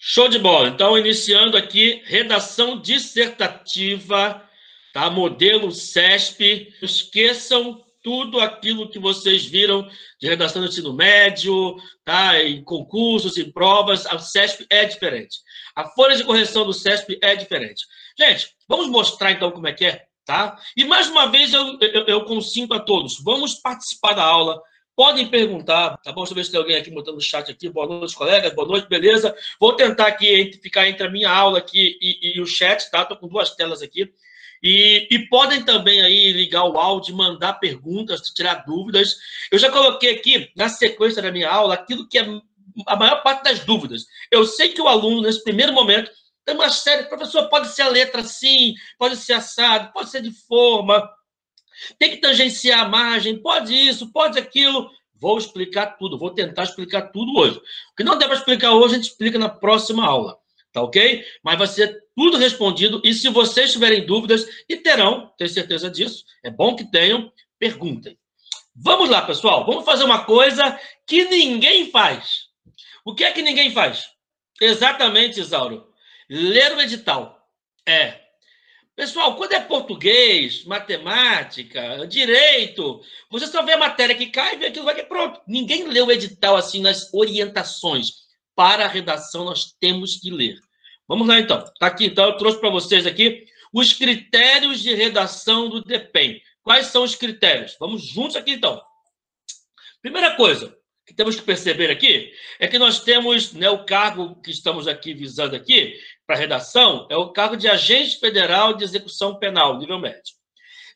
Show de bola. Então, iniciando aqui, redação dissertativa, tá? Modelo CESP. Não esqueçam tudo aquilo que vocês viram de redação do ensino médio, tá? Em concursos, em provas, a CESP é diferente. A folha de correção do CESP é diferente. Gente, vamos mostrar então como é que é, tá? E mais uma vez eu consinto a todos, vamos participar da aula. Podem perguntar, tá bom? Deixa eu ver se tem alguém aqui botando no chat aqui. Boa noite, colegas. Boa noite, beleza? Vou tentar aqui ficar entre a minha aula aqui e o chat, tá? Estou com duas telas aqui. E podem também aí ligar o áudio, mandar perguntas, tirar dúvidas. Eu já coloquei aqui, na sequência da minha aula, aquilo que é a maior parte das dúvidas. Eu sei que o aluno, nesse primeiro momento, tem uma série, professor, pode ser a letra assim, pode ser assado, pode ser de forma, tem que tangenciar a margem, pode isso, pode aquilo. Vou explicar tudo, vou tentar explicar tudo hoje. O que não der para explicar hoje, a gente explica na próxima aula, tá ok? Mas vai ser tudo respondido, e se vocês tiverem dúvidas, e terão, tenho certeza disso, é bom que tenham, perguntem. Vamos lá, pessoal, vamos fazer uma coisa que ninguém faz. O que é que ninguém faz? Exatamente, Isauro. Ler o edital. Pessoal, quando é português, matemática, direito, você só vê a matéria que cai e vê aquilo vai que pronto. Ninguém lê o edital assim nas orientações. Para a redação, nós temos que ler. Vamos lá, então. Tá aqui, então, eu trouxe para vocês aqui os critérios de redação do DPEM. Quais são os critérios? Vamos juntos aqui, então. Primeira coisa que temos que perceber aqui é que nós temos, né, o cargo que estamos aqui visando aqui, para redação, é o cargo de agente federal de execução penal, nível médio.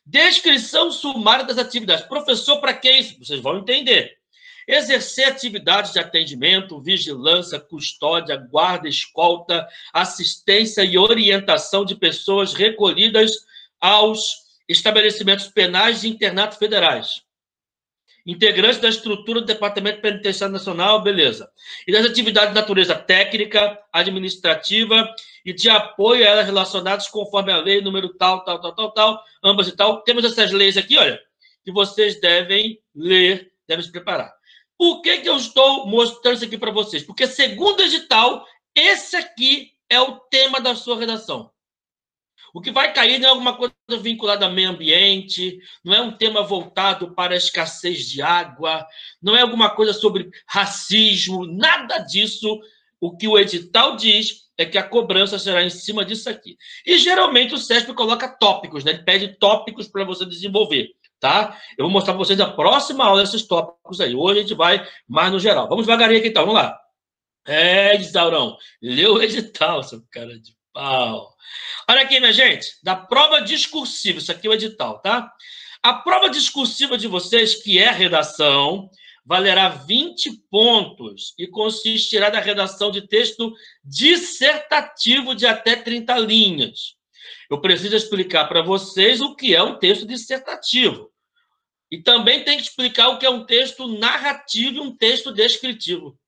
Descrição sumária das atividades. Professor, para que isso? Vocês vão entender. Exercer atividades de atendimento, vigilância, custódia, guarda, escolta, assistência e orientação de pessoas recolhidas aos estabelecimentos penais e internatos federais. Integrantes da estrutura do Departamento Penitenciário Nacional, beleza. E das atividades de natureza técnica, administrativa e de apoio a elas relacionadas conforme a lei, número tal, ambas e tal. Temos essas leis aqui, olha, que vocês devem ler, devem se preparar. Por que eu estou mostrando isso aqui para vocês? Porque, segundo o edital, esse aqui é o tema da sua redação. O que vai cair não é alguma coisa vinculada ao meio ambiente, não é um tema voltado para a escassez de água, não é alguma coisa sobre racismo, nada disso. O que o edital diz é que a cobrança será em cima disso aqui. E, geralmente, o CESP coloca tópicos, né? Ele pede tópicos para você desenvolver, tá? Eu vou mostrar para vocês na próxima aula esses tópicos aí. Hoje a gente vai mais no geral. Vamos devagarinho aqui, então. Vamos lá. Isaurão, leu o edital, seu cara de pau. Olha aqui, minha gente, da prova discursiva, isso aqui é o edital, tá? A prova discursiva de vocês, que é redação, valerá 20 pontos e consistirá da redação de texto dissertativo de até 30 linhas. Eu preciso explicar para vocês o que é um texto dissertativo. E também tem que explicar o que é um texto narrativo e um texto descritivo.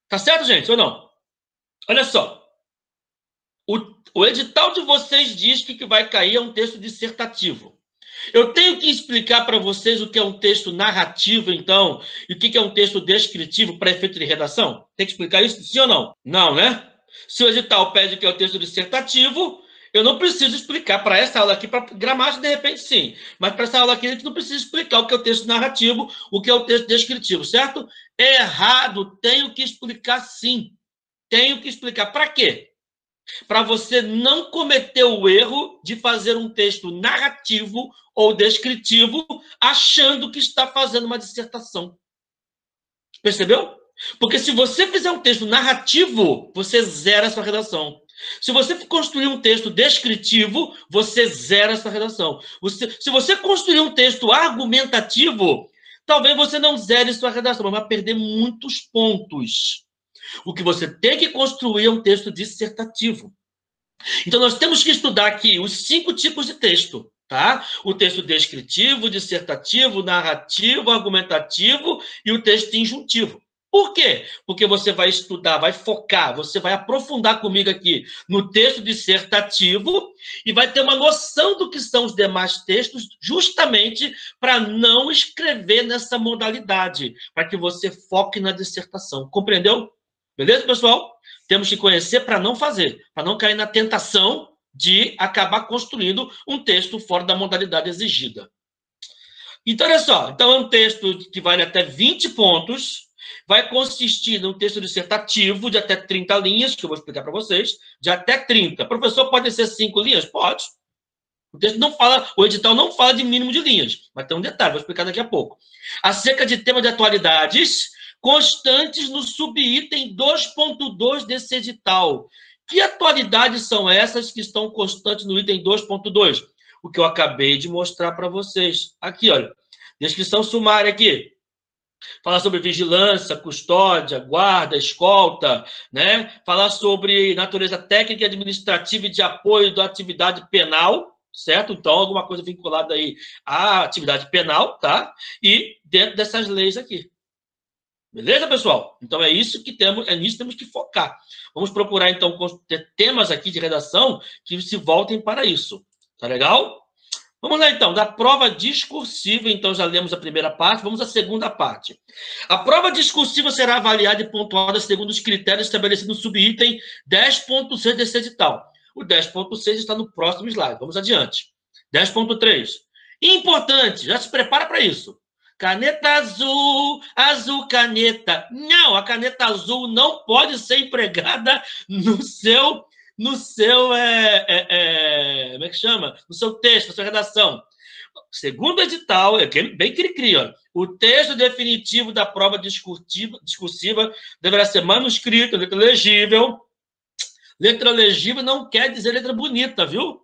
Tá certo, gente, ou não? Olha só. O edital de vocês diz que o que vai cair é um texto dissertativo. Eu tenho que explicar para vocês o que é um texto narrativo, então, e o que é um texto descritivo para efeito de redação? Tem que explicar isso, sim ou não? Não, né? Se o edital pede que é o texto dissertativo, eu não preciso explicar para essa aula aqui, para gramática, de repente, sim. Mas para essa aula aqui, a gente não precisa explicar o que é o texto narrativo, o que é o texto descritivo, certo? É errado, tenho que explicar sim. Tenho que explicar. Para quê? Para você não cometer o erro de fazer um texto narrativo ou descritivo achando que está fazendo uma dissertação. Percebeu? Porque se você fizer um texto narrativo, você zera a sua redação. Se você construir um texto descritivo, você zera a sua redação. Se você construir um texto argumentativo, talvez você não zere sua redação, mas vai perder muitos pontos. O que você tem que construir é um texto dissertativo. Então, nós temos que estudar aqui os 5 tipos de texto, tá? O texto descritivo, dissertativo, narrativo, argumentativo e o texto injuntivo. Por quê? Porque você vai estudar, vai focar, você vai aprofundar comigo aqui no texto dissertativo e vai ter uma noção do que são os demais textos, justamente para não escrever nessa modalidade, para que você foque na dissertação. Compreendeu? Beleza, pessoal? Temos que conhecer para não fazer, para não cair na tentação de acabar construindo um texto fora da modalidade exigida. Então, olha só. Então, é um texto que vale até 20 pontos, vai consistir num texto dissertativo de até 30 linhas, que eu vou explicar para vocês, de até 30. Professor, pode ser 5 linhas? Pode. O texto não fala, o edital não fala de mínimo de linhas, mas tem um detalhe, vou explicar daqui a pouco. Acerca de tema de atualidades constantes no subitem 2.2 desse edital. Que atualidades são essas que estão constantes no item 2.2? O que eu acabei de mostrar para vocês. Aqui, olha. Descrição sumária aqui. Falar sobre vigilância, custódia, guarda, escolta, né? Falar sobre natureza técnica, administrativa e de apoio da atividade penal, certo? Então, alguma coisa vinculada aí à atividade penal, tá? E dentro dessas leis aqui. Beleza, pessoal? Então, é isso que temos, é nisso que temos que focar. Vamos procurar, então, ter temas aqui de redação que se voltem para isso. Tá legal? Vamos lá, então, da prova discursiva. Então, já lemos a primeira parte, vamos à segunda parte. A prova discursiva será avaliada e pontuada segundo os critérios estabelecidos no subitem 10.6 desse edital. O 10.6 está no próximo slide. Vamos adiante. 10.3. Importante, já se prepara para isso. Caneta azul, azul caneta. Não, a caneta azul não pode ser empregada no seu como é que chama? No seu texto, na sua redação. Segundo o edital, é bem cri-cri, ó, o texto definitivo da prova discursiva deverá ser manuscrito, letra legível. Letra legível não quer dizer letra bonita, viu?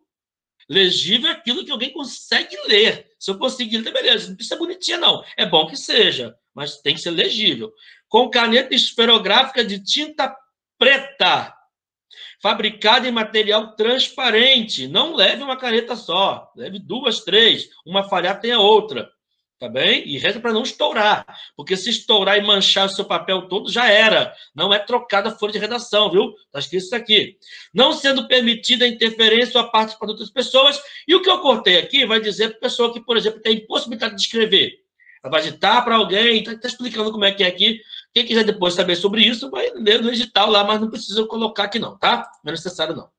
Legível é aquilo que alguém consegue ler. Se eu conseguir ler, beleza. Não precisa ser bonitinha, não. É bom que seja, mas tem que ser legível. Com caneta esferográfica de tinta preta, fabricada em material transparente. Não leve uma caneta só. Leve 2, 3. Uma falhar tem a outra. Tá bem? E reza para não estourar. Porque se estourar e manchar o seu papel todo, já era. Não é trocada a folha de redação, viu? Está escrito isso aqui. Não sendo permitida a interferência ou a participação de outras pessoas. E o que eu cortei aqui vai dizer para a pessoa que, por exemplo, tem impossibilidade de escrever. Ela vai digitar para alguém, está explicando como é que é aqui. Quem quiser depois saber sobre isso, vai ler no edital lá, mas não precisa colocar aqui não, tá? Não é necessário não.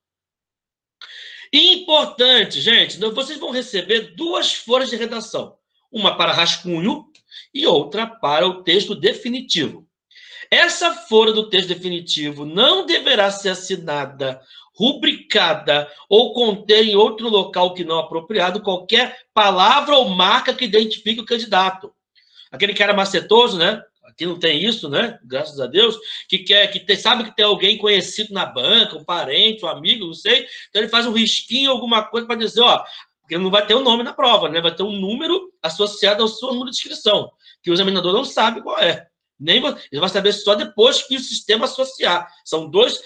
Importante, gente, vocês vão receber 2 folhas de redação. Uma para rascunho e outra para o texto definitivo. Essa folha do texto definitivo não deverá ser assinada, rubricada ou conter em outro local que não apropriado qualquer palavra ou marca que identifique o candidato. Aquele cara macetoso, né? Aqui não tem isso, né? Graças a Deus. Sabe que tem alguém conhecido na banca, um parente, um amigo, não sei. Então ele faz um risquinho, alguma coisa para dizer, ó, porque não vai ter o nome na prova, né? Vai ter um número associado ao seu número de inscrição, que o examinador não sabe qual é. Ele vai saber só depois que o sistema associar. São duas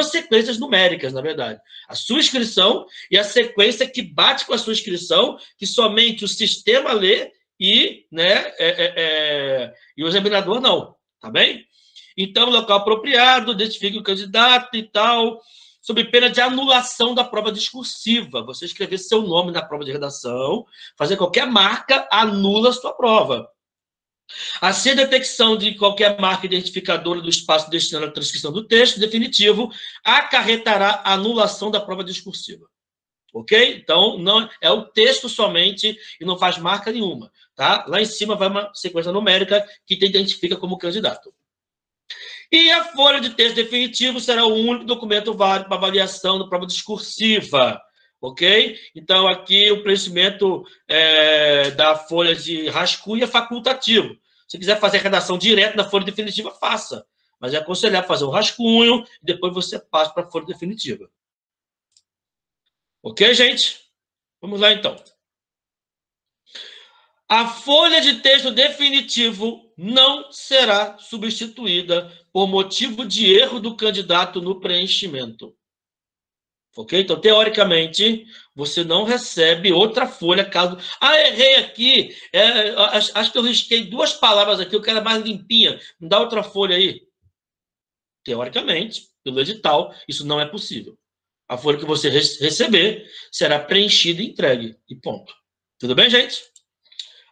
sequências numéricas, na verdade. A sua inscrição e a sequência que bate com a sua inscrição, que somente o sistema lê e, né, e o examinador não. Tá bem? Então, local apropriado, identifique o candidato e tal, sob pena de anulação da prova discursiva. Você escrever seu nome na prova de redação, fazer qualquer marca, anula a sua prova. Assim, a detecção de qualquer marca identificadora do espaço destinado à transcrição do texto definitivo acarretará a anulação da prova discursiva. Ok? Então, não é o texto somente e não faz marca nenhuma. Tá? Lá em cima vai uma sequência numérica que te identifica como candidato. E a folha de texto definitivo será o único documento válido para avaliação da prova discursiva. Ok? Então, aqui o preenchimento da folha de rascunho é facultativo. Se quiser fazer a redação direto na folha definitiva, faça. Mas é aconselhável fazer o rascunho e depois você passa para a folha definitiva. Ok, gente? Vamos lá, então. A folha de texto definitivo não será substituída por motivo de erro do candidato no preenchimento. Ok? Então, teoricamente, você não recebe outra folha caso... errei aqui. Acho que eu risquei 2 palavras aqui, eu quero mais limpinha. Me dá outra folha aí. Teoricamente, pelo edital, isso não é possível. A folha que você receber será preenchida e entregue. E ponto. Tudo bem, gente?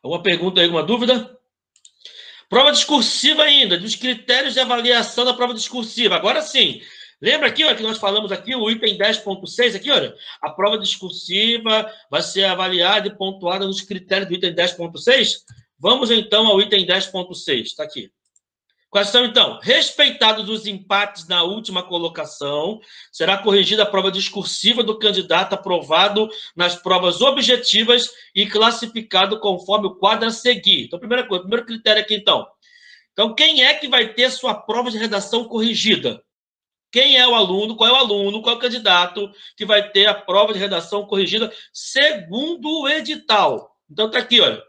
Alguma pergunta aí, alguma dúvida? Prova discursiva ainda, dos critérios de avaliação da prova discursiva. Agora sim, lembra aqui, ó, que nós falamos aqui, o item 10.6, aqui, olha, a prova discursiva vai ser avaliada e pontuada nos critérios do item 10.6? Vamos, então, ao item 10.6, está aqui. Quais são, então? Respeitados os empates na última colocação, será corrigida a prova discursiva do candidato aprovado nas provas objetivas e classificado conforme o quadro a seguir. Então, primeira coisa, primeiro critério aqui, então. Então, quem é que vai ter sua prova de redação corrigida? Quem é o aluno, qual é o candidato que vai ter a prova de redação corrigida segundo o edital? Então, está aqui, olha.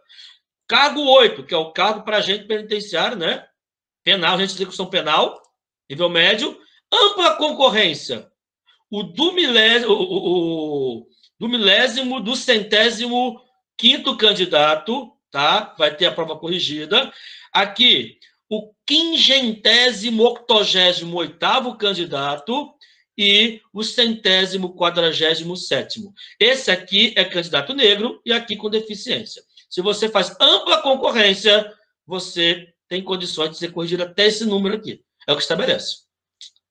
Cargo 8, que é o cargo para agente penitenciário, né? Penal, agente de execução penal, nível médio. Ampla concorrência. Do milésimo, do centésimo quinto candidato, tá? Vai ter a prova corrigida. Aqui, o 588º candidato e o 147º. Esse aqui é candidato negro e aqui com deficiência. Se você faz ampla concorrência, você tem condições de ser corrigido até esse número aqui. É o que estabelece.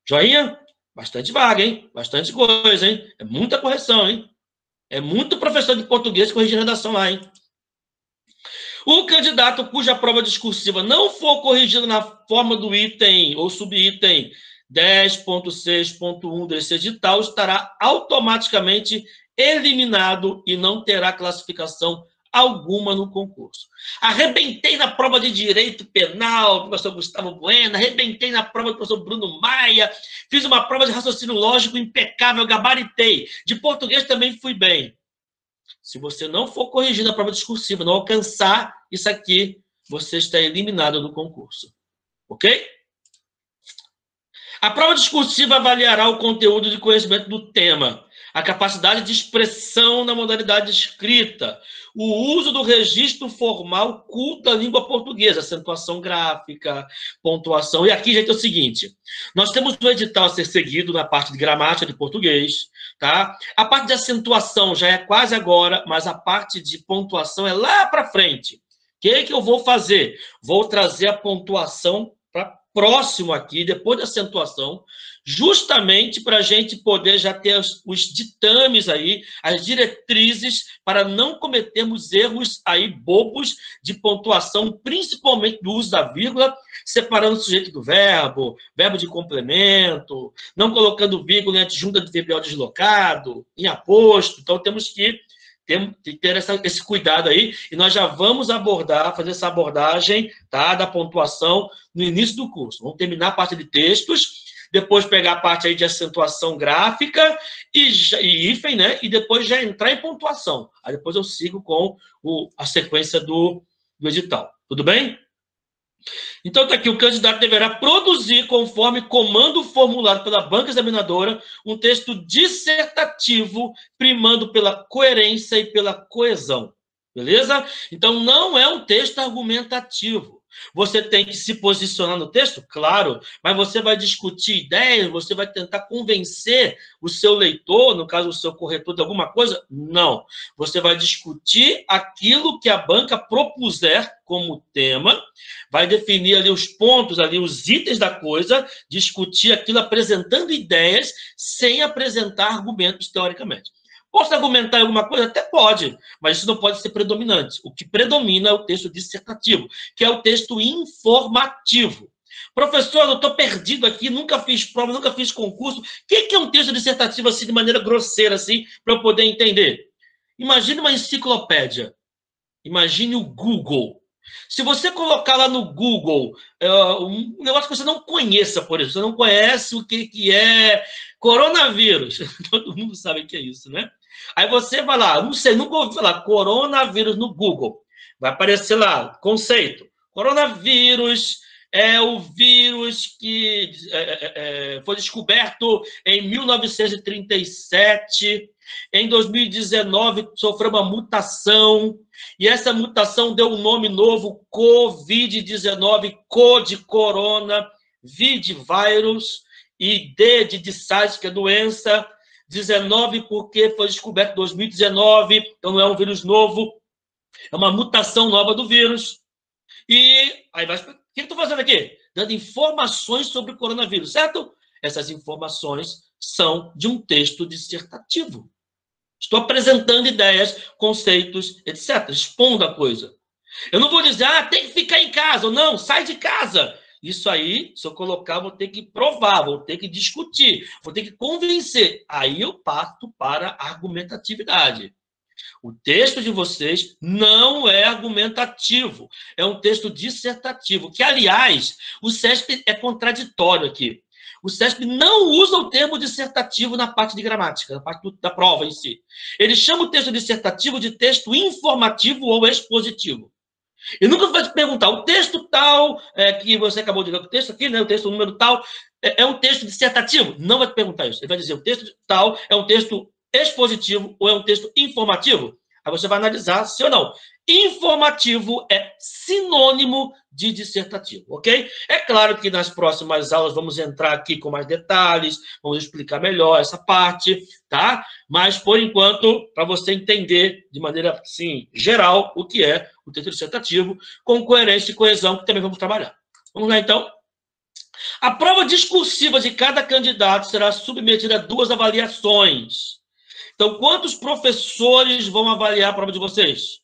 Joinha? Bastante vaga, hein? Bastante coisa, hein? É muita correção, hein? É muito professor de português corrigir redação lá, hein? O candidato cuja prova discursiva não for corrigida na forma do item ou subitem 10.6.1 desse edital estará automaticamente eliminado e não terá classificação alguma no concurso. Arrebentei na prova de Direito Penal do professor Gustavo Bueno, arrebentei na prova do professor Bruno Maia, fiz uma prova de raciocínio lógico impecável, gabaritei. De português também fui bem. Se você não for corrigir na prova discursiva, não alcançar isso aqui, você está eliminado do concurso. Ok? A prova discursiva avaliará o conteúdo de conhecimento do tema, a capacidade de expressão na modalidade escrita, o uso do registro formal culto da língua portuguesa, acentuação gráfica, pontuação. E aqui, gente, é o seguinte, nós temos um edital a ser seguido na parte de gramática de português, tá? A parte de acentuação já é quase agora, mas a parte de pontuação é lá para frente. O que eu vou fazer? Vou trazer a pontuação para próximo aqui, depois da acentuação, justamente para a gente poder já ter os ditames aí, as diretrizes, para não cometermos erros aí bobos de pontuação, principalmente do uso da vírgula, separando o sujeito do verbo, verbo de complemento, não colocando vírgula em adjunta de verbal deslocado, em aposto. Então, temos que ter esse cuidado aí, e nós já vamos abordar, fazer essa abordagem, tá, da pontuação no início do curso. Vamos terminar a parte de textos, depois pegar a parte aí de acentuação gráfica e hífen, né, e depois já entrar em pontuação. Aí depois eu sigo com a sequência do edital. Tudo bem? Então, está aqui, o candidato deverá produzir, conforme comando formulado pela banca examinadora, um texto dissertativo, primando pela coerência e pela coesão. Beleza? Então, não é um texto argumentativo. Você tem que se posicionar no texto? Claro, mas você vai discutir ideias, você vai tentar convencer o seu leitor, no caso, o seu corretor, de alguma coisa? Não. Você vai discutir aquilo que a banca propuser como tema, vai definir ali os pontos, ali os itens da coisa, discutir aquilo apresentando ideias, sem apresentar argumentos teoricamente. Posso argumentar alguma coisa? Até pode, mas isso não pode ser predominante. O que predomina é o texto dissertativo, que é o texto informativo. Professor, eu estou perdido aqui, nunca fiz prova, nunca fiz concurso. O que é um texto dissertativo assim, de maneira grosseira, assim, para eu poder entender? Imagine uma enciclopédia. Imagine o Google. Se você colocar lá no Google um negócio que você não conheça, por exemplo, você não conhece o que é coronavírus. Todo mundo sabe o que é isso, né? Aí você vai lá, não sei, nunca ouvi falar coronavírus no Google. Vai aparecer lá, conceito. Coronavírus é o vírus que foi descoberto em 1937. Em 2019, sofreu uma mutação. E essa mutação deu um nome novo, Covid-19, Co de corona, V de vírus e D de site, que é doença. 19 porque foi descoberto em 2019, então não é um vírus novo, é uma mutação nova do vírus. E aí vai que eu estou fazendo aqui? Dando informações sobre o coronavírus, certo? Essas informações são de um texto dissertativo. Estou apresentando ideias, conceitos, etc. Expondo a coisa. Eu não vou dizer, tem que ficar em casa, ou não, sai de casa. Isso aí, se eu colocar, vou ter que provar, vou ter que discutir, vou ter que convencer. Aí eu parto para a argumentatividade. O texto de vocês não é argumentativo, é um texto dissertativo, que, aliás, o SESP é contraditório aqui. O SESP não usa o termo dissertativo na parte de gramática, na parte da prova em si. Ele chama o texto dissertativo de texto informativo ou expositivo. E nunca vai te perguntar, o texto tal, que você acabou de ler, o texto aqui, né, o texto número tal, é um texto dissertativo? Não vai te perguntar isso. Ele vai dizer, o texto tal é um texto expositivo ou é um texto informativo? Aí você vai analisar se ou não. Informativo é sinônimo de dissertativo, ok? É claro que nas próximas aulas vamos entrar aqui com mais detalhes, vamos explicar melhor essa parte, tá? Mas, por enquanto, para você entender de maneira, assim, geral, o que é o texto dissertativo, com coerência e coesão, que também vamos trabalhar. Vamos lá, então? A prova discursiva de cada candidato será submetida a 2 avaliações. Então, quantos professores vão avaliar a prova de vocês?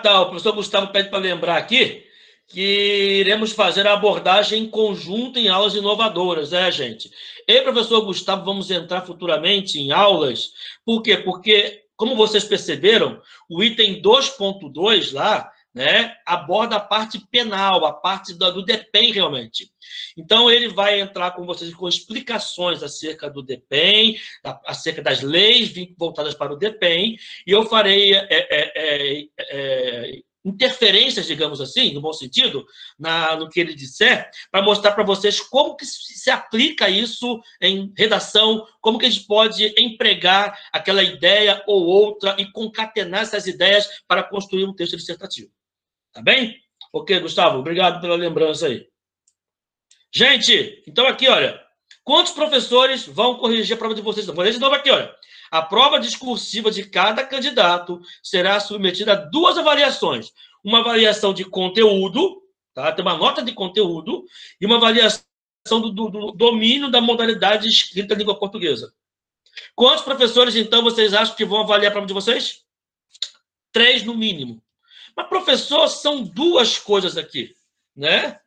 Tá. O professor Gustavo pede para lembrar aqui que iremos fazer a abordagem conjunta em aulas inovadoras, gente? Eu e professor Gustavo vamos entrar futuramente em aulas. Por quê? Porque, como vocês perceberam, o item 2.2 lá, né, aborda a parte penal, a parte do DEPEN, realmente. Então, ele vai entrar com vocês com explicações acerca do DEPEN, acerca das leis voltadas para o DEPEN, e eu farei interferências, digamos assim, no bom sentido, no que ele disser, para mostrar para vocês como que se aplica isso em redação, como que a gente pode empregar aquela ideia ou outra e concatenar essas ideias para construir um texto dissertativo. Tá bem? Ok, Gustavo, obrigado pela lembrança aí. Gente, então aqui, olha, quantos professores vão corrigir a prova de vocês? Vou ler de novo aqui, olha. A prova discursiva de cada candidato será submetida a 2 avaliações. Uma avaliação de conteúdo, tá? Tem uma nota de conteúdo, e uma avaliação do domínio da modalidade escrita em língua portuguesa. Quantos professores, então, vocês acham que vão avaliar a prova de vocês? 3 no mínimo. Mas, professor, são 2 coisas aqui, né?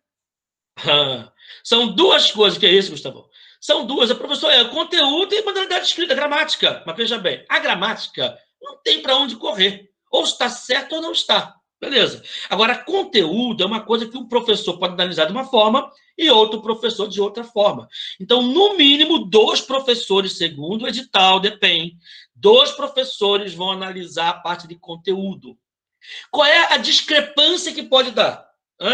São 2 coisas. Que é isso, Gustavo? São 2. Professor, conteúdo e modalidade escrita, gramática. Mas veja bem, a gramática não tem para onde correr. Ou está certo ou não está. Beleza. Agora, conteúdo é uma coisa que um professor pode analisar de uma forma e outro professor de outra forma. Então, no mínimo, 2 professores, segundo o edital, depende, 2 professores vão analisar a parte de conteúdo. Qual é a discrepância que pode dar?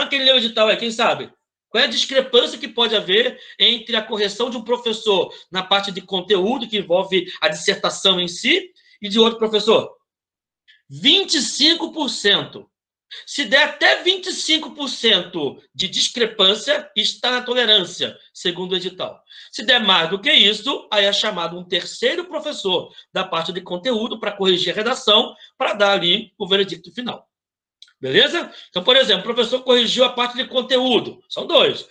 Quem leu o edital aí, quem sabe? Qual é a discrepância que pode haver entre a correção de um professor na parte de conteúdo, que envolve a dissertação em si, e de outro professor? 25%. Se der até 25% de discrepância, está na tolerância, segundo o edital. Se der mais do que isso, aí é chamado um terceiro professor da parte de conteúdo para corrigir a redação, para dar ali o veredicto final. Beleza? Então, por exemplo, o professor corrigiu a parte de conteúdo. São 2.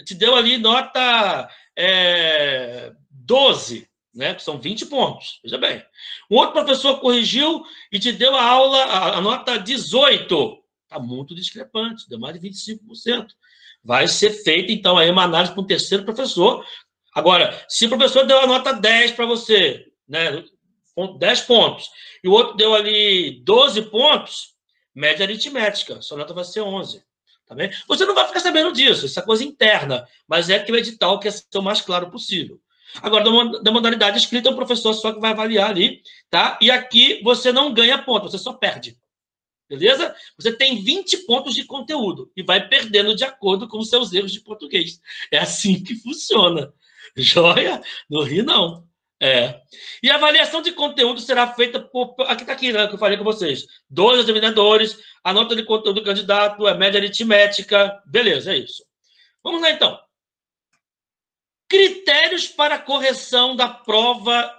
Te deu ali nota 12, né? Que são 20 pontos. Veja bem. Um outro professor corrigiu e te deu a aula, a nota 18. Está muito discrepante, deu mais de 25%. Vai ser feita, então, aí uma análise para um terceiro professor. Agora, se o professor deu a nota 10 para você, né? 10 pontos, e o outro deu ali 12 pontos, média aritmética, sua nota vai ser 11. Tá bem? Você não vai ficar sabendo disso, isso é coisa interna, mas é que o edital quer ser o mais claro possível. Agora, da modalidade escrita, é o professor só que vai avaliar ali, tá? E aqui você não ganha ponto, você só perde. Beleza? Você tem 20 pontos de conteúdo e vai perdendo de acordo com os seus erros de português. É assim que funciona. Joia? Não ri, não. E a avaliação de conteúdo será feita por... Aqui está aqui, né, que eu falei com vocês. 2 examinadores, a nota de conteúdo do candidato, a média aritmética. Beleza, é isso. Vamos lá, então. Critérios para correção da prova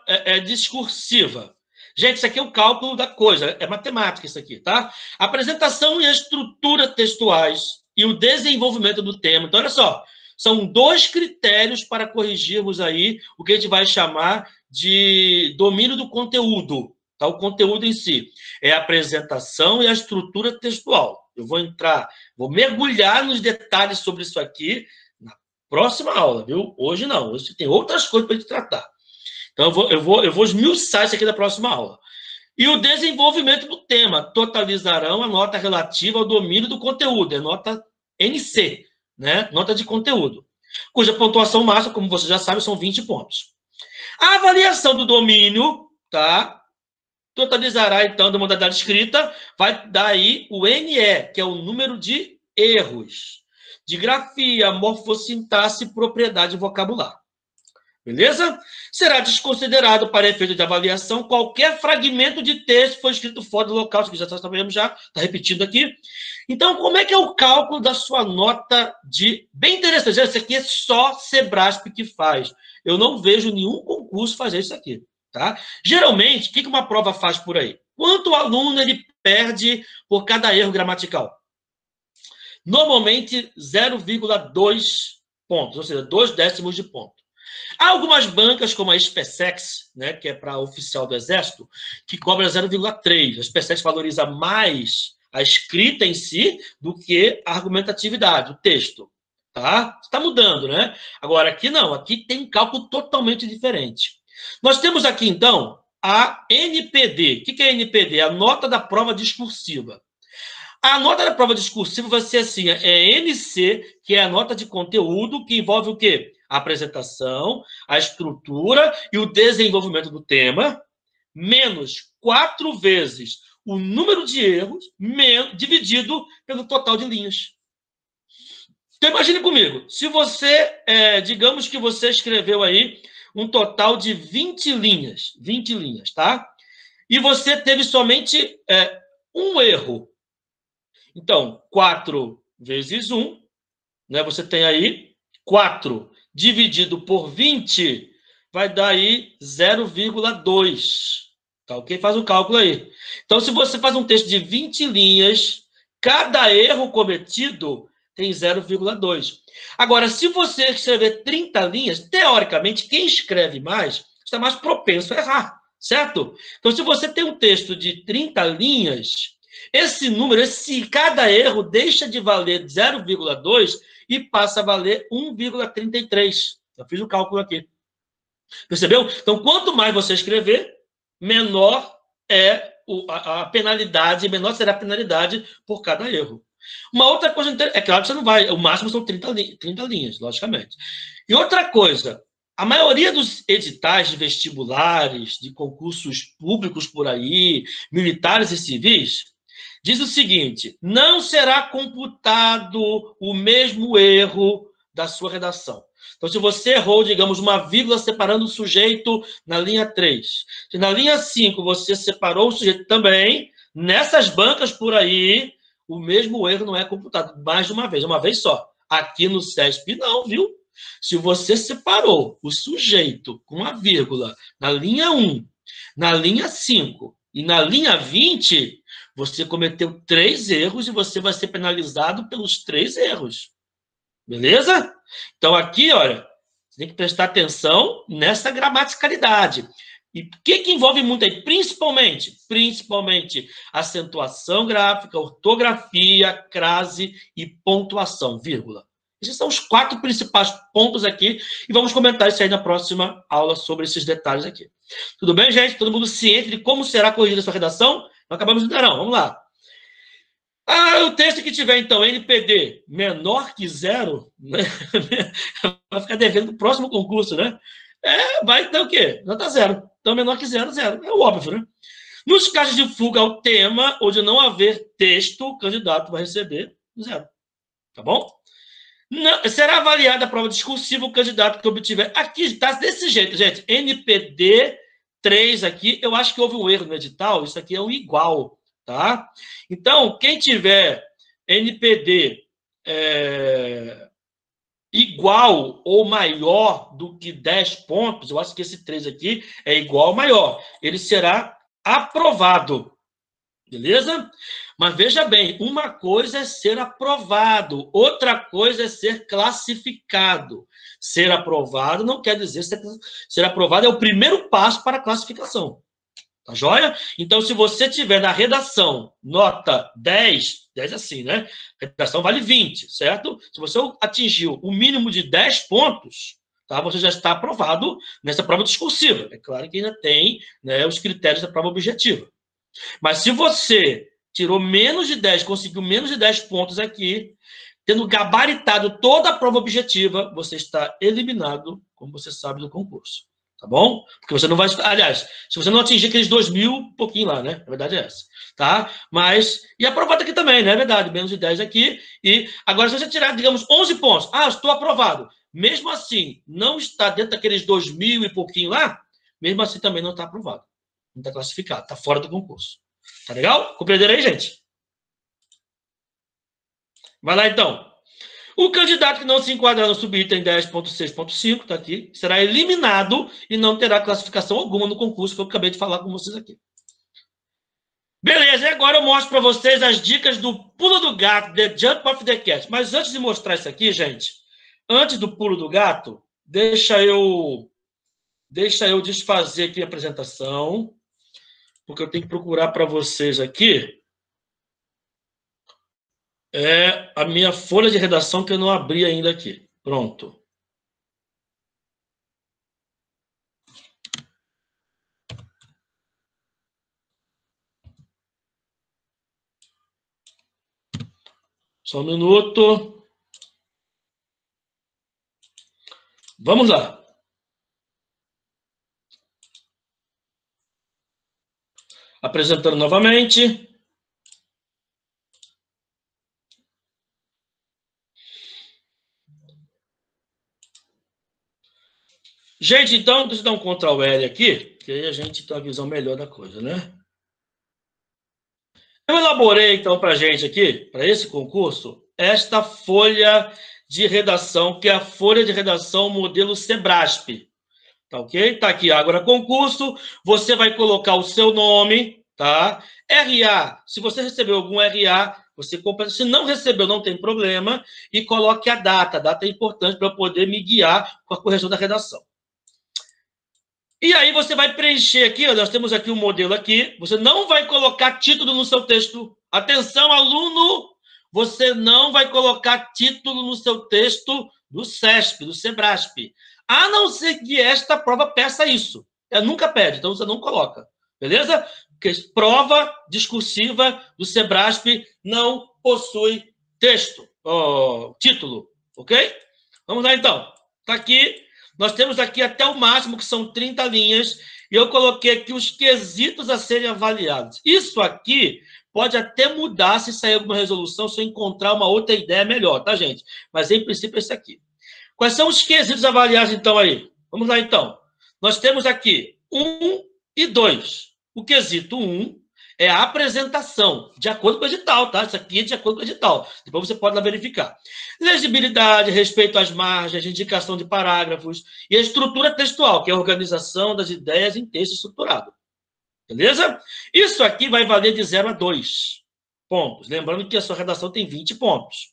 discursiva. Gente, isso aqui é o cálculo da coisa, é matemática isso aqui, tá? A apresentação e a estrutura textuais e o desenvolvimento do tema. Então, olha só, são 2 critérios para corrigirmos aí o que a gente vai chamar de domínio do conteúdo, tá? O conteúdo em si é a apresentação e a estrutura textual. Eu vou mergulhar nos detalhes sobre isso aqui na próxima aula, viu? Hoje não, hoje tem outras coisas para a gente tratar. Então, eu vou esmiuçar isso aqui na próxima aula. E o desenvolvimento do tema totalizarão a nota relativa ao domínio do conteúdo, é nota NC, né? Nota de conteúdo, cuja pontuação máxima, como você já sabe, são 20 pontos. A avaliação do domínio, tá? Totalizará, então, da modalidade escrita, vai dar aí o NE, que é o número de erros, de grafia, morfossintaxe, propriedade e vocabulário. Beleza? Será desconsiderado para efeito de avaliação qualquer fragmento de texto que foi escrito fora do local, isso que já sabemos, já está repetindo aqui. Então, como é que é o cálculo da sua nota de... Bem interessante, isso aqui é só Sebrasp que faz. Eu não vejo nenhum concurso fazer isso aqui, tá? Geralmente, o que uma prova faz por aí? Quanto o aluno ele perde por cada erro gramatical? Normalmente, 0,2 pontos, ou seja, 2 décimos de ponto. Há algumas bancas, como a SpaceX, né, que é para oficial do Exército, que cobra 0,3. A SpaceX valoriza mais a escrita em si do que a argumentatividade, o texto. Tá? Está mudando, né? Agora, aqui não. Aqui tem um cálculo totalmente diferente. Nós temos aqui, então, a NPD. O que é a NPD? A nota da prova discursiva. A nota da prova discursiva vai ser assim, é NC, que é a nota de conteúdo, que envolve o quê? A apresentação, a estrutura e o desenvolvimento do tema, menos 4 vezes o número de erros, dividido pelo total de linhas. Então, imagine comigo, se você, digamos que você escreveu aí um total de 20 linhas, tá? E você teve somente um erro. Então, 4 vezes 1, né? Você tem aí 4 dividido por 20, vai dar aí 0,2. Tá ok? Faz o cálculo aí. Então, se você faz um texto de 20 linhas, cada erro cometido tem 0,2. Agora, se você escrever 30 linhas, teoricamente, quem escreve mais está mais propenso a errar, certo? Então, se você tem um texto de 30 linhas, esse número, cada erro deixa de valer 0,2 e passa a valer 1,33. Eu fiz o cálculo aqui. Percebeu? Então, quanto mais você escrever, menor é a penalidade, menor será a penalidade por cada erro. Uma outra coisa, é claro que você não vai, o máximo são 30 linhas, logicamente. E outra coisa, a maioria dos editais de vestibulares, de concursos públicos por aí, militares e civis, diz o seguinte: não será computado o mesmo erro da sua redação. Então, se você errou, digamos, uma vírgula separando o sujeito na linha 3, se na linha 5 você separou o sujeito também, nessas bancas por aí, o mesmo erro não é computado mais de uma vez só. Aqui no CESP não, viu? Se você separou o sujeito com uma vírgula na linha 1, na linha 5 e na linha 20, você cometeu 3 erros e você vai ser penalizado pelos 3 erros. Beleza? Então, aqui, olha, você tem que prestar atenção nessa gramaticalidade. E o que envolve muito aí? Principalmente, acentuação gráfica, ortografia, crase e pontuação, vírgula. Esses são os 4 principais pontos aqui e vamos comentar isso aí na próxima aula sobre esses detalhes aqui. Tudo bem, gente? Todo mundo ciente de como será corrigida a sua redação? Não acabamos ainda não, vamos lá. O texto que tiver, então, NPD menor que 0, né? Vai ficar devendo para o próximo concurso, né? Vai ter o quê? Nota 0. Então, menor que 0, 0. É óbvio, né? Nos casos de fuga ao tema ou de não haver texto, o candidato vai receber 0. Tá bom? Não, será avaliada a prova discursiva o candidato que obtiver... Aqui está desse jeito, gente. NPD 3 aqui, eu acho que houve um erro no edital. Isso aqui é um igual, tá? Então, quem tiver NPD igual ou maior do que 10 pontos, eu acho que esse 3 aqui é igual ou maior, ele será aprovado. Beleza? Mas veja bem, uma coisa é ser aprovado, outra coisa é ser classificado. Ser aprovado não quer dizer ser aprovado é o primeiro passo para a classificação. Tá joia? Então, se você tiver na redação nota 10, 10 assim, né? Redação vale 20, certo? Se você atingiu o mínimo de 10 pontos, tá? Você já está aprovado nessa prova discursiva. É claro que ainda tem, né, os critérios da prova objetiva. Mas se você tirou menos de 10, conseguiu menos de 10 pontos aqui, tendo gabaritado toda a prova objetiva, você está eliminado, como você sabe, do concurso. Tá bom? Porque você não vai... Aliás, se você não atingir aqueles 2.000, pouquinho lá, né? A verdade é essa. Tá? Mas... E aprovado aqui também, né? É verdade. Menos de 10 aqui. E agora, se você tirar, digamos, 11 pontos. Ah, estou aprovado. Mesmo assim, não está dentro daqueles 2.000 e pouquinho lá, mesmo assim também não está aprovado. Não está classificado. Está fora do concurso. Tá legal? Compreenderam aí, gente? Vai lá, então. O candidato que não se enquadrar no subitem 10.6.5, está aqui, será eliminado e não terá classificação alguma no concurso, que eu acabei de falar com vocês aqui. Beleza, e agora eu mostro para vocês as dicas do pulo do gato, The Jump of the Cat. Mas antes de mostrar isso aqui, gente, antes do pulo do gato, deixa eu desfazer aqui a apresentação, porque eu tenho que procurar para vocês aqui a minha folha de redação que eu não abri ainda aqui. Pronto. Só um minuto. Vamos lá. Apresentando novamente. Gente, então, deixa eu dar um Ctrl L aqui, que aí a gente tem uma visão melhor da coisa, né? Eu elaborei, então, para a gente aqui, para esse concurso, esta folha de redação, que é a folha de redação modelo Sebrasp. Tá ok? Tá aqui, agora concurso, você vai colocar o seu nome, tá? RA, se você recebeu algum RA, você compra. Se não recebeu, não tem problema, e coloque a data. A data é importante para eu poder me guiar com a correção da redação. E aí você vai preencher aqui, ó, nós temos aqui um modelo aqui, você não vai colocar título no seu texto. Atenção, aluno, você não vai colocar título no seu texto do SESP, do Sebrasp. A não ser que esta prova peça isso. Ela nunca pede, então você não coloca. Beleza? Porque prova discursiva do Sebrasp não possui texto, título, ok? Vamos lá, então. Está aqui. Nós temos aqui até o máximo, que são 30 linhas, e eu coloquei aqui os quesitos a serem avaliados. Isso aqui pode até mudar se sair alguma resolução, se eu encontrar uma outra ideia melhor, tá, gente? Mas, em princípio, é esse aqui. Quais são os quesitos avaliados, então, aí? Vamos lá, então. Nós temos aqui 1 e 2. O quesito 1 é a apresentação, de acordo com o edital, tá? Isso aqui é de acordo com o edital. Depois você pode lá verificar. Legibilidade, respeito às margens, indicação de parágrafos e a estrutura textual, que é a organização das ideias em texto estruturado. Beleza? Isso aqui vai valer de 0 a 2 pontos. Lembrando que a sua redação tem 20 pontos.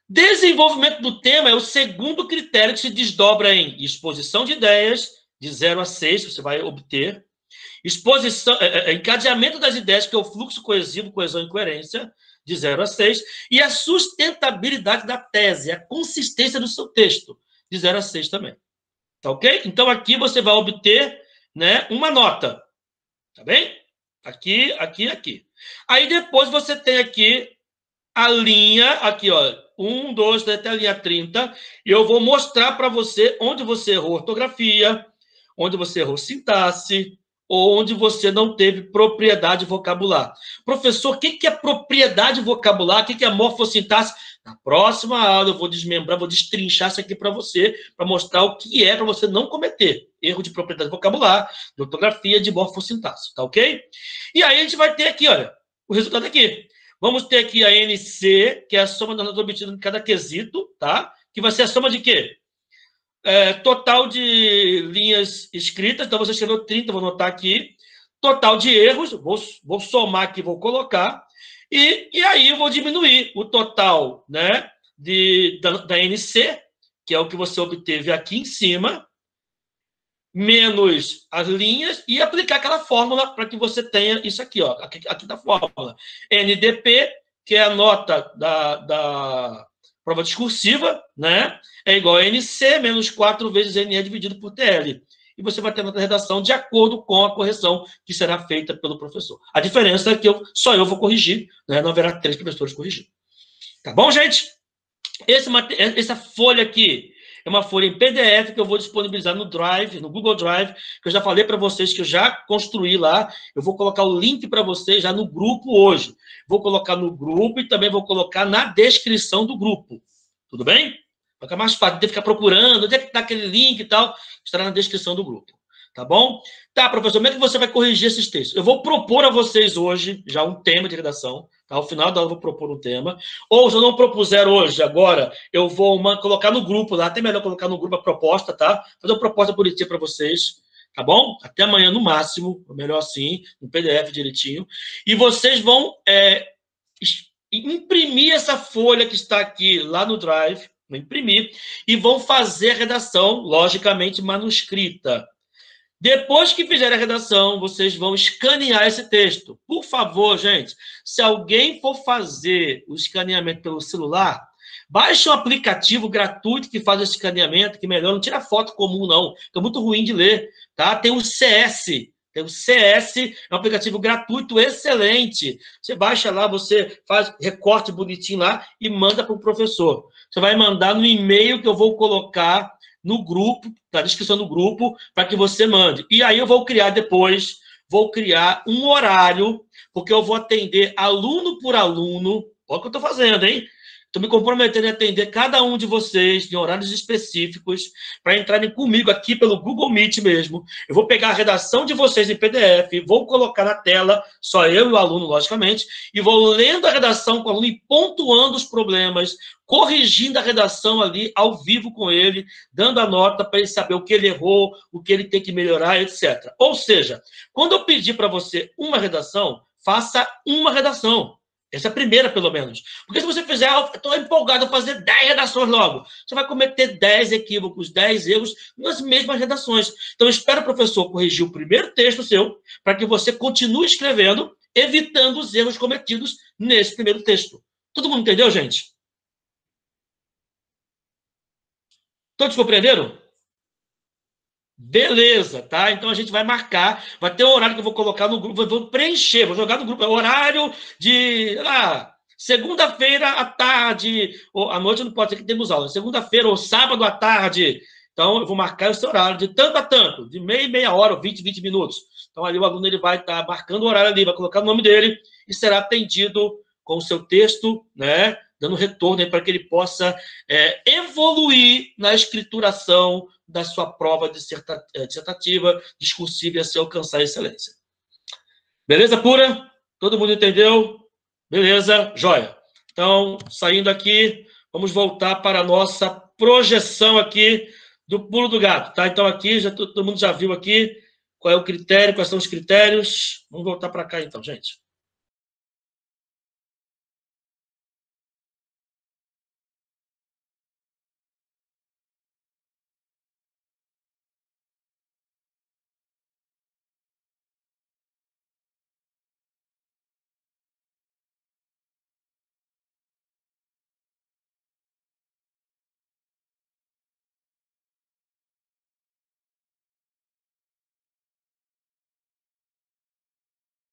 Desenvolvimento do tema é o segundo critério que se desdobra em exposição de ideias, de 0 a 6, você vai obter. Exposição, encadeamento das ideias, que é o fluxo coesivo, coesão e coerência, de 0 a 6, e a sustentabilidade da tese, a consistência do seu texto, de 0 a 6 também. Tá ok? Então, aqui você vai obter, né, uma nota. Tá bem? Aqui, aqui, aqui. Aí, depois, você tem aqui a linha, aqui, ó, 1, 2, 3, até a linha 30, e eu vou mostrar para você onde você errou ortografia, onde você errou sintaxe, ou onde você não teve propriedade vocabular. Professor, o que é propriedade vocabular? O que é morfossintaxe? Na próxima aula eu vou desmembrar, vou destrinchar isso aqui para você, para mostrar o que é para você não cometer erro de propriedade vocabular, de ortografia, de morfossintaxe, tá ok? E aí a gente vai ter aqui, olha, o resultado aqui. Vamos ter aqui a NC, que é a soma das notas obtidas em cada quesito, tá? Que vai ser a soma de quê? Total de linhas escritas, então você escreveu 30, vou anotar aqui. total de erros, vou somar aqui, vou colocar, e aí eu vou diminuir o total, né, da NC, que é o que você obteve aqui em cima, menos as linhas, e aplicar aquela fórmula para que você tenha isso aqui, ó, aqui da fórmula. NDP, que é a nota da prova discursiva, né, é igual a NC menos 4 vezes NE dividido por TL. E você vai ter a nota de redação de acordo com a correção que será feita pelo professor. A diferença é que só eu vou corrigir, né, não haverá 3 professores corrigindo. Tá bom, gente? Essa folha aqui é uma folha em PDF que eu vou disponibilizar no Drive, no Google Drive, que eu já falei para vocês que eu já construí lá. Eu vou colocar o link para vocês já no grupo hoje. Vou colocar no grupo e também vou colocar na descrição do grupo. Tudo bem? Vai ficar mais fácil de ficar procurando, onde é que está aquele link e tal, estará na descrição do grupo. Tá bom? Tá, professor, como é que você vai corrigir esses textos? Eu vou propor a vocês hoje já um tema de redação. Tá? Ao final da aula eu vou propor um tema. Ou se eu não propuser hoje, agora, eu vou colocar no grupo lá. Até melhor colocar no grupo a proposta, tá? Fazer uma proposta bonitinha para vocês. Tá bom? Até amanhã no máximo. Melhor assim, no PDF direitinho. E vocês vão imprimir essa folha que está aqui lá no Drive. Vão imprimir. E vão fazer a redação, logicamente, manuscrita. Depois que fizer a redação, vocês vão escanear esse texto. Por favor, gente, se alguém for fazer o escaneamento pelo celular, baixe um aplicativo gratuito que faz esse escaneamento, que melhor, não tira foto comum, não, que é muito ruim de ler, tá? Tem o CS, é um aplicativo gratuito excelente. Você baixa lá, você faz recorte bonitinho lá e manda para o professor. Você vai mandar no e-mail que eu vou colocar no grupo, na descrição do grupo, para que você mande. E aí eu vou criar depois, um horário, porque eu vou atender aluno por aluno. Olha o que eu estou fazendo, hein? Estou me comprometendo a atender cada um de vocês em horários específicos para entrarem comigo aqui pelo Google Meet mesmo. Eu vou pegar a redação de vocês em PDF, vou colocar na tela, só eu e o aluno, logicamente, e vou lendo a redação com o aluno e pontuando os problemas, corrigindo a redação ali ao vivo com ele, dando a nota para ele saber o que ele errou, o que ele tem que melhorar, etc. Ou seja, quando eu pedir para você uma redação, faça uma redação. Essa é a primeira, pelo menos. Porque se você fizer, estou empolgado a fazer 10 redações logo, você vai cometer 10 equívocos, 10 erros nas mesmas redações. Então, eu espero o professor corrigir o primeiro texto seu, para que você continue escrevendo, evitando os erros cometidos nesse primeiro texto. Todo mundo entendeu, gente? Todos compreenderam? Beleza, tá? Então a gente vai marcar, vai ter um horário que eu vou colocar no grupo, vou preencher, vou jogar no grupo, é horário de, segunda-feira à tarde, ou à noite não pode ser que temos aula, segunda-feira ou sábado à tarde. Então eu vou marcar esse horário de tanto a tanto, de meia hora ou 20 minutos. Então ali o aluno ele vai estar marcando o horário ali, vai colocar o nome dele e será atendido com o seu texto, né? Dando retorno para que ele possa evoluir na escrituração da sua prova dissertativa, discursiva, e assim alcançar a excelência. Beleza pura? Todo mundo entendeu? Beleza? Joia. Então, saindo aqui, vamos voltar para a nossa projeção aqui do pulo do gato, tá? Então, aqui, todo mundo já viu aqui qual é o critério, quais são os critérios. Vamos voltar para cá, então, gente.